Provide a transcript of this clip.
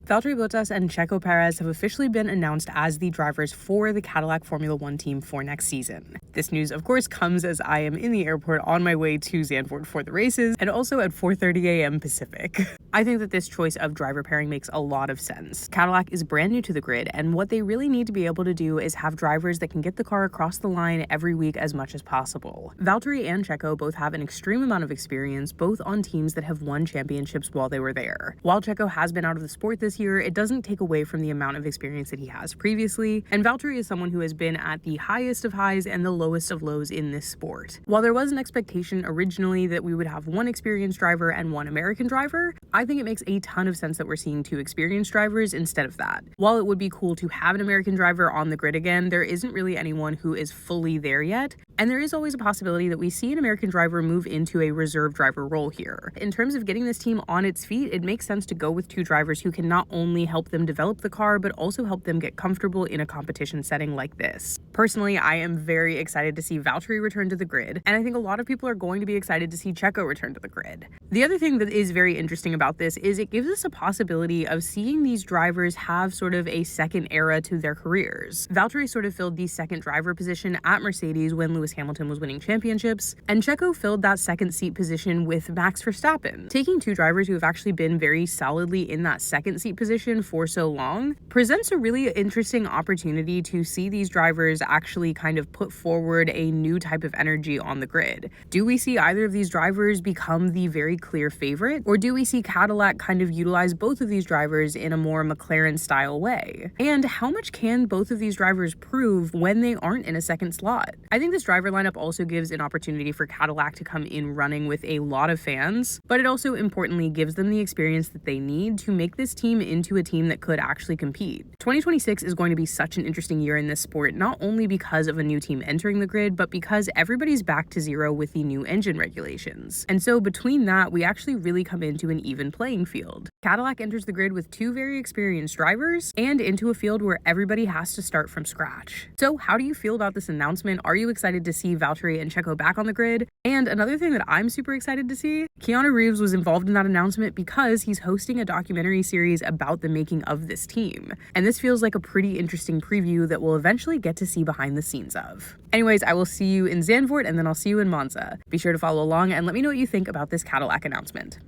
Valtteri Bottas and Checo Perez have officially been announced as the drivers for the Cadillac Formula One team for next season. This news, of course, comes as I am in the airport on my way to Zandvoort for the races, and also at 4:30 a.m. Pacific. I think that this choice of driver pairing makes a lot of sense. Cadillac is brand new to the grid, and what they really need to be able to do is have drivers that can get the car across the line every week as much as possible. Valtteri and Checo both have an extreme amount of experience, both on teams that have won championships while they were there. While Checo has been out of the sport this year, it doesn't take away from the amount of experience that he has previously, and Valtteri is someone who has been at the highest of highs and the lowest of lows in this sport. While there was an expectation originally that we would have one experienced driver and one American driver, I think it makes a ton of sense that we're seeing two experienced drivers instead of that. While it would be cool to have an American driver on the grid again, there isn't really anyone who is fully there yet, and there is always a possibility that we see an American driver move into a reserve driver role here. In terms of getting this team on its feet, it makes sense to go with two drivers who can not only help them develop the car, but also help them get comfortable in a competition setting like this. Personally, I am very excited to see Valtteri return to the grid, and I think a lot of people are going to be excited to see Checo return to the grid. The other thing that is very interesting about this is it gives us a possibility of seeing these drivers have sort of a second era to their careers. Valtteri sort of filled the second driver position at Mercedes when Lewis Hamilton was winning championships, and Checo filled that second seat position with Max Verstappen. Taking two drivers who have actually been very solidly in that second seat position for so long presents a really interesting opportunity to see these drivers actually kind of put forward a new type of energy on the grid. Do we see either of these drivers become the very clear favorite, or do we see Cadillac kind of utilize both of these drivers in a more McLaren style way? And how much can both of these drivers prove when they aren't in a second slot? I think this driver lineup also gives an opportunity for Cadillac to come in running with a lot of fans, but it also importantly gives them the experience that they need to make this team into a team that could actually compete. 2026 is going to be such an interesting year in this sport, not only because of a new team entering the grid, but because everybody's back to zero with the new engine regulations. And so between that, we actually really come into an even playing field. Cadillac enters the grid with two very experienced drivers and into a field where everybody has to start from scratch. So how do you feel about this announcement? Are you excited to see Valtteri and Checo back on the grid? And another thing that I'm super excited to see, Keanu Reeves was involved in that announcement because he's hosting a documentary series about the making of this team. And this feels like a pretty interesting preview that we'll eventually get to see behind the scenes of. Anyways, I will see you in Zandvoort and then I'll see you in Monza. Be sure to follow along and let me know what you think about this Cadillac announcement.